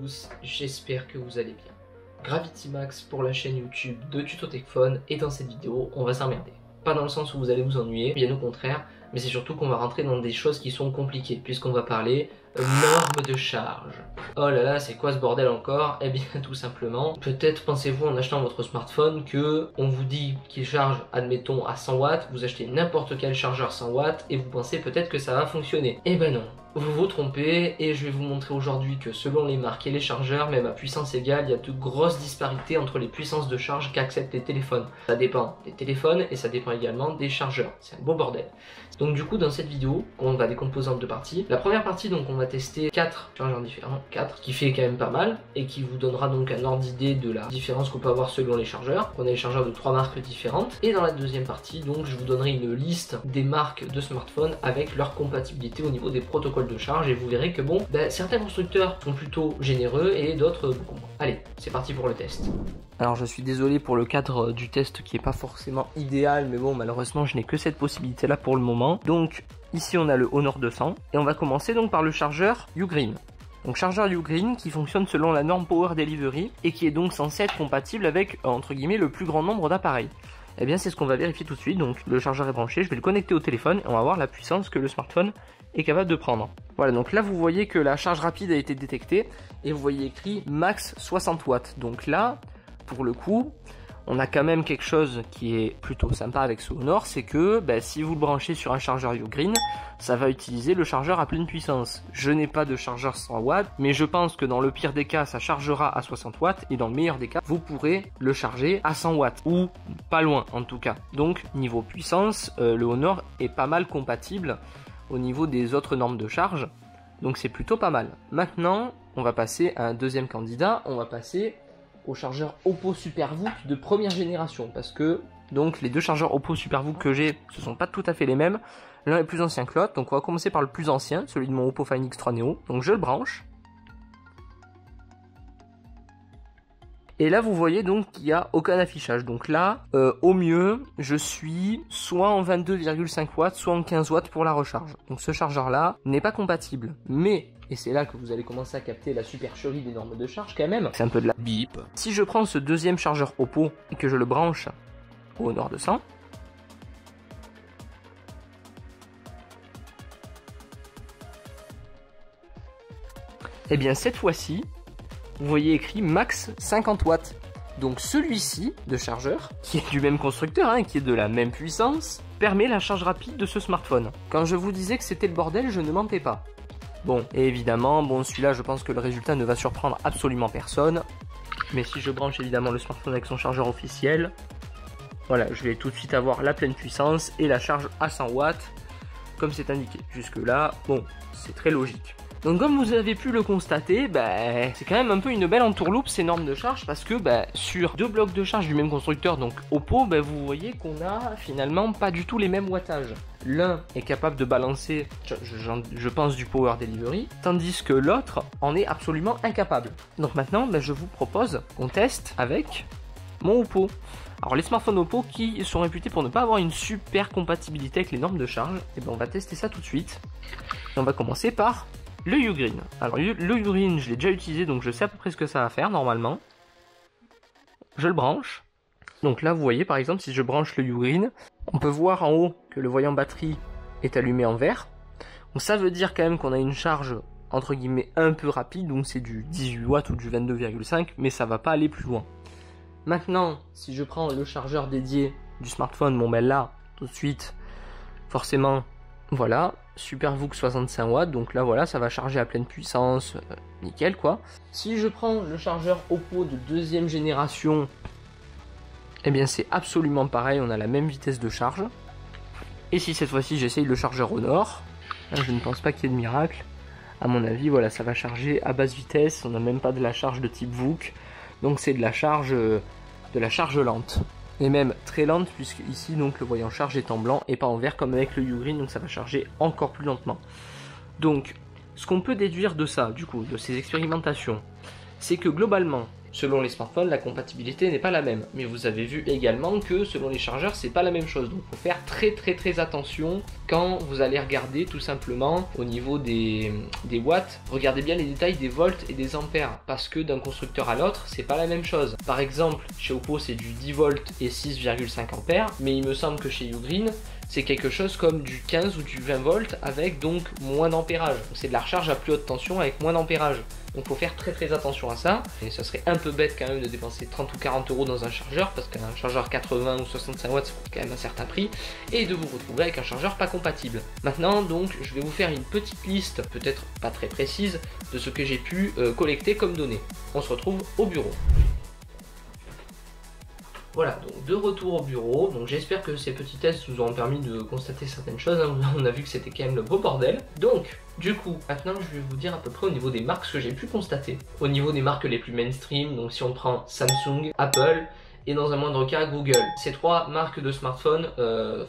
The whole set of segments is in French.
tous, j'espère que vous allez bien. Gravity Max pour la chaîne YouTube de Tuto Techphone, et dans cette vidéo, on va s'emmerder. Pas dans le sens où vous allez vous ennuyer, bien au contraire, mais c'est surtout qu'on va rentrer dans des choses qui sont compliquées, puisqu'on va parler normes de charge. Oh là là, c'est quoi ce bordel encore? Eh bien tout simplement, peut-être pensez-vous en achetant votre smartphone que on vous dit qu'il charge, admettons, à 100 watts, vous achetez n'importe quel chargeur 100 watts et vous pensez peut-être que ça va fonctionner. Eh ben non. Vous vous trompez, et je vais vous montrer aujourd'hui que selon les marques et les chargeurs, même à puissance égale, il y a de grosses disparités entre les puissances de charge qu'acceptent les téléphones. Ça dépend des téléphones et ça dépend également des chargeurs. C'est un beau bordel. Donc du coup, dans cette vidéo, on va décomposer en deux parties. La première partie, donc on va tester 4 chargeurs différents, 4, qui fait quand même pas mal, et qui vous donnera donc un ordre d'idée de la différence qu'on peut avoir selon les chargeurs. On a les chargeurs de 3 marques différentes. Et dans la deuxième partie, donc je vous donnerai une liste des marques de smartphones avec leur compatibilité au niveau des protocoles de charge, et vous verrez que bon, certains constructeurs sont plutôt généreux et d'autres beaucoup moins. Allez, c'est parti pour le test. Alors je suis désolé pour le cadre du test qui est pas forcément idéal, mais bon, malheureusement je n'ai que cette possibilité là pour le moment. Donc ici on a le Honor 200 et on va commencer donc par le chargeur Ugreen. Donc chargeur Ugreen qui fonctionne selon la norme Power Delivery et qui est donc censé être compatible avec entre guillemets le plus grand nombre d'appareils. Eh bien c'est ce qu'on va vérifier tout de suite. Donc le chargeur est branché, je vais le connecter au téléphone et on va voir la puissance que le smartphone est capable de prendre. Voilà, donc là vous voyez que la charge rapide a été détectée et vous voyez écrit max 60 watts. Donc là, pour le coup, on a quand même quelque chose qui est plutôt sympa avec ce Honor, c'est que si vous le branchez sur un chargeur Ugreen, ça va utiliser le chargeur à pleine puissance. Je n'ai pas de chargeur 100 watts, mais je pense que dans le pire des cas, ça chargera à 60 watts, et dans le meilleur des cas, vous pourrez le charger à 100 watts, ou pas loin en tout cas. Donc niveau puissance, le Honor est pas mal compatible au niveau des autres normes de charge, donc c'est plutôt pas mal. Maintenant, on va passer à un deuxième candidat, on va passer au chargeur Oppo SuperVOOC de première génération, parce que donc les deux chargeurs Oppo SuperVOOC que j'ai, ce sont pas tout à fait les mêmes. L'un est plus ancien que l'autre, donc on va commencer par le plus ancien, celui de mon Oppo Find X3 Neo. Donc je le branche. Et là vous voyez donc qu'il n'y a aucun affichage. Donc là, au mieux, je suis soit en 22,5 watts, soit en 15 watts pour la recharge. Donc ce chargeur là n'est pas compatible. Mais, et c'est là que vous allez commencer à capter la supercherie des normes de charge quand même, c'est un peu de la bip. Si je prends ce deuxième chargeur Oppo et que je le branche au Honor 200, et bien cette fois-ci, vous voyez écrit max 50 watts. Donc celui-ci de chargeur, qui est du même constructeur, qui est de la même puissance, permet la charge rapide de ce smartphone. Quand je vous disais que c'était le bordel, je ne mentais pas. Bon, et évidemment, celui-là, je pense que le résultat ne va surprendre absolument personne. Mais si je branche évidemment le smartphone avec son chargeur officiel, voilà, je vais tout de suite avoir la pleine puissance et la charge à 100 watts, comme c'est indiqué. Jusque-là, c'est très logique. Donc comme vous avez pu le constater, c'est quand même un peu une belle entourloupe ces normes de charge, parce que sur deux blocs de charge du même constructeur, donc Oppo, vous voyez qu'on a finalement pas du tout les mêmes wattages. L'un est capable de balancer, je pense, du Power Delivery, tandis que l'autre en est absolument incapable. Donc maintenant, je vous propose qu'on teste avec mon Oppo. Alors les smartphones Oppo qui sont réputés pour ne pas avoir une super compatibilité avec les normes de charge, on va tester ça tout de suite. Et on va commencer par le Ugreen. Alors le Ugreen, je l'ai déjà utilisé, donc je sais à peu près ce que ça va faire normalement. Je le branche. Donc là vous voyez par exemple, si je branche le Ugreen, on peut voir en haut que le voyant batterie est allumé en vert. Donc ça veut dire quand même qu'on a une charge entre guillemets un peu rapide, donc c'est du 18 watts ou du 22,5, mais ça va pas aller plus loin. Maintenant, si je prends le chargeur dédié du smartphone, là, tout de suite, forcément, voilà, SuperVOOC 65 watts, donc là voilà, ça va charger à pleine puissance, nickel quoi. Si je prends le chargeur Oppo de deuxième génération, c'est absolument pareil, on a la même vitesse de charge. Et si cette fois-ci j'essaye le chargeur Honor, là, je ne pense pas qu'il y ait de miracle. À mon avis, voilà, ça va charger à basse vitesse, on n'a même pas de la charge de type VOOC, donc c'est de la charge lente. Et même très lente, puisque ici donc le voyant charge est en blanc et pas en vert comme avec le Ugreen, donc ça va charger encore plus lentement. Donc ce qu'on peut déduire de ça, du coup, de ces expérimentations, c'est que globalement, selon les smartphones, la compatibilité n'est pas la même. Mais vous avez vu également que selon les chargeurs, c'est pas la même chose. Donc il faut faire très attention quand vous allez regarder tout simplement au niveau des watts. Regardez bien les détails des volts et des ampères, parce que d'un constructeur à l'autre, c'est pas la même chose. Par exemple, chez Oppo, c'est du 10 volts et 6,5 ampères, mais il me semble que chez Ugreen, c'est quelque chose comme du 15 ou du 20 volts avec donc moins d'ampérage. C'est de la recharge à plus haute tension avec moins d'ampérage. Donc il faut faire très attention à ça. Et ça serait un peu bête quand même de dépenser 30 ou 40 euros dans un chargeur, parce qu'un chargeur 80 ou 65 watts, ça coûte quand même un certain prix, et de vous retrouver avec un chargeur pas compatible. Maintenant donc je vais vous faire une petite liste, peut-être pas très précise, de ce que j'ai pu collecter comme données. On se retrouve au bureau. Voilà, donc de retour au bureau, donc j'espère que ces petits tests vous auront permis de constater certaines choses, hein. On a vu que c'était quand même le beau bordel. Donc, du coup, maintenant je vais vous dire à peu près au niveau des marques ce que j'ai pu constater. Au niveau des marques les plus mainstream, donc si on prend Samsung, Apple, et dans un moindre cas Google. Ces trois marques de smartphones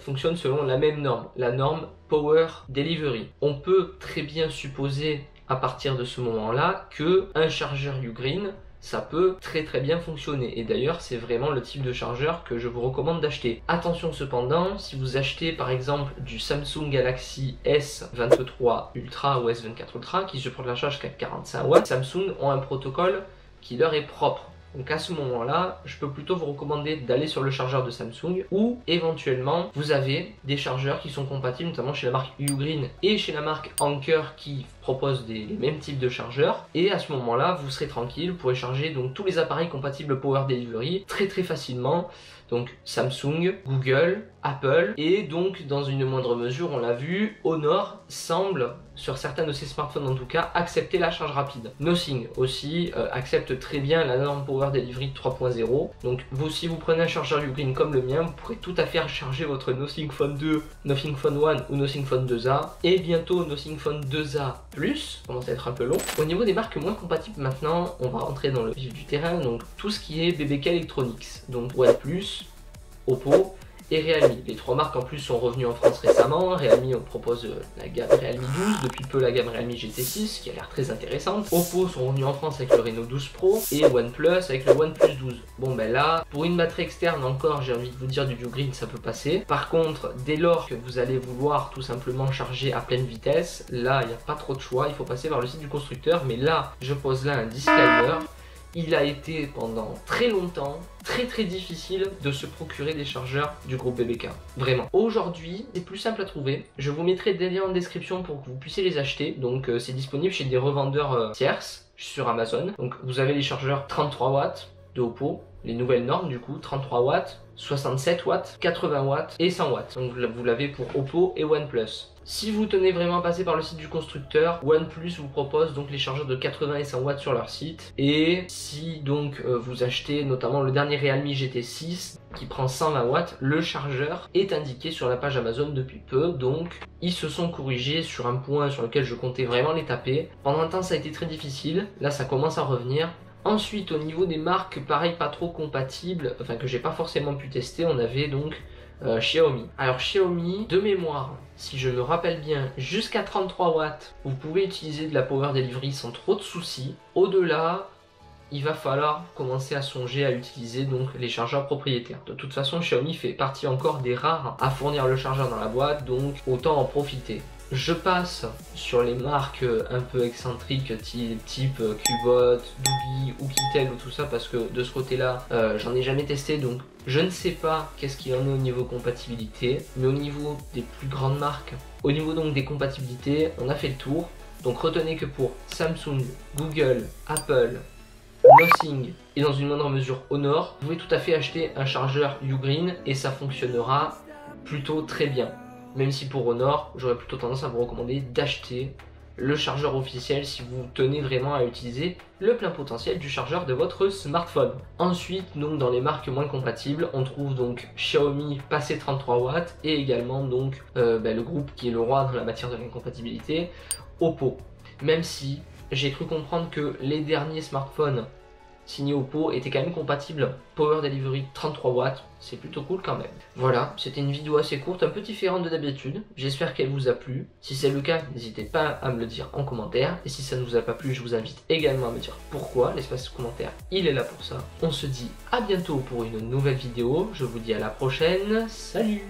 fonctionnent selon la même norme, la norme Power Delivery. On peut très bien supposer à partir de ce moment-là que un chargeur Ugreen, ça peut très bien fonctionner, et d'ailleurs c'est vraiment le type de chargeur que je vous recommande d'acheter. Attention cependant, si vous achetez par exemple du Samsung Galaxy S23 Ultra ou S24 Ultra qui supporte la charge qu'à 45 watts, Samsung ont un protocole qui leur est propre. Donc à ce moment-là, je peux plutôt vous recommander d'aller sur le chargeur de Samsung, ou éventuellement vous avez des chargeurs qui sont compatibles notamment chez la marque Ugreen et chez la marque Anker qui propose les mêmes types de chargeurs, et à ce moment-là vous serez tranquille, vous pourrez charger donc tous les appareils compatibles Power Delivery très facilement. Donc Samsung, Google, Apple, et donc dans une moindre mesure, on l'a vu, Honor semble, sur certains de ses smartphones en tout cas, accepter la charge rapide. Nothing aussi accepte très bien la norme Power Delivery 3.0. Donc vous, si vous prenez un chargeur Ugreen comme le mien, vous pourrez tout à fait recharger votre Nothing Phone 2, Nothing Phone 1 ou Nothing Phone 2A, et bientôt Nothing Phone 2A+, commence à être un peu long. Au niveau des marques moins compatibles maintenant, on va rentrer dans le vif du terrain, donc tout ce qui est BBK Electronics, donc OnePlus, Oppo et Realme. Les trois marques en plus sont revenues en France récemment. Realme, on propose la gamme Realme 12, depuis peu la gamme Realme GT6 qui a l'air très intéressante. Oppo sont revenus en France avec le Reno 12 Pro, et OnePlus avec le OnePlus 12. Bon ben là, pour une batterie externe encore, j'ai envie de vous dire du Ugreen ça peut passer. Par contre, dès lors que vous allez vouloir tout simplement charger à pleine vitesse, là il n'y a pas trop de choix, il faut passer par le site du constructeur. Mais là, je pose là un disclaimer. Il a été pendant très longtemps très difficile de se procurer des chargeurs du groupe BBK. Vraiment. Aujourd'hui, c'est plus simple à trouver. Je vous mettrai des liens en description pour que vous puissiez les acheter. Donc c'est disponible chez des revendeurs tierces sur Amazon. Donc vous avez les chargeurs 33 watts de Oppo, les nouvelles normes du coup, 33 watts, 67 watts, 80 watts et 100 watts. Donc vous l'avez pour Oppo et OnePlus. Si vous tenez vraiment à passer par le site du constructeur, OnePlus vous propose donc les chargeurs de 80 et 100 watts sur leur site. Et si donc vous achetez notamment le dernier Realme GT6 qui prend 120 watts, le chargeur est indiqué sur la page Amazon depuis peu. Donc ils se sont corrigés sur un point sur lequel je comptais vraiment les taper. Pendant un temps ça a été très difficile, là ça commence à revenir. Ensuite, au niveau des marques, pareil, pas trop compatibles, enfin que j'ai pas forcément pu tester, on avait donc Xiaomi. Alors Xiaomi, de mémoire, si je me rappelle bien, jusqu'à 33 watts, vous pouvez utiliser de la Power Delivery sans trop de soucis. Au-delà, il va falloir commencer à songer à utiliser donc les chargeurs propriétaires. De toute façon, Xiaomi fait partie encore des rares à fournir le chargeur dans la boîte, donc autant en profiter. Je passe sur les marques un peu excentriques type Cubot, Doogee ou Kitel ou tout ça, parce que de ce côté là j'en ai jamais testé, donc je ne sais pas qu'est-ce qu'il en est au niveau compatibilité. Mais au niveau des plus grandes marques, au niveau donc des compatibilités, on a fait le tour. Donc retenez que pour Samsung, Google, Apple, Nothing et dans une moindre mesure Honor, vous pouvez tout à fait acheter un chargeur Ugreen et ça fonctionnera plutôt très bien. Même si pour Honor, j'aurais plutôt tendance à vous recommander d'acheter le chargeur officiel si vous tenez vraiment à utiliser le plein potentiel du chargeur de votre smartphone. Ensuite, donc dans les marques moins compatibles, on trouve donc Xiaomi passé 33 watts et également donc le groupe qui est le roi dans la matière de l'incompatibilité, Oppo. Même si j'ai cru comprendre que les derniers smartphones signé Oppo était quand même compatible Power Delivery 33 watts, c'est plutôt cool quand même. Voilà, c'était une vidéo assez courte, un peu différente de d'habitude, j'espère qu'elle vous a plu. Si c'est le cas, n'hésitez pas à me le dire en commentaire, et si ça ne vous a pas plu, je vous invite également à me dire pourquoi, l'espace commentaire, il est là pour ça. On se dit à bientôt pour une nouvelle vidéo, je vous dis à la prochaine, salut!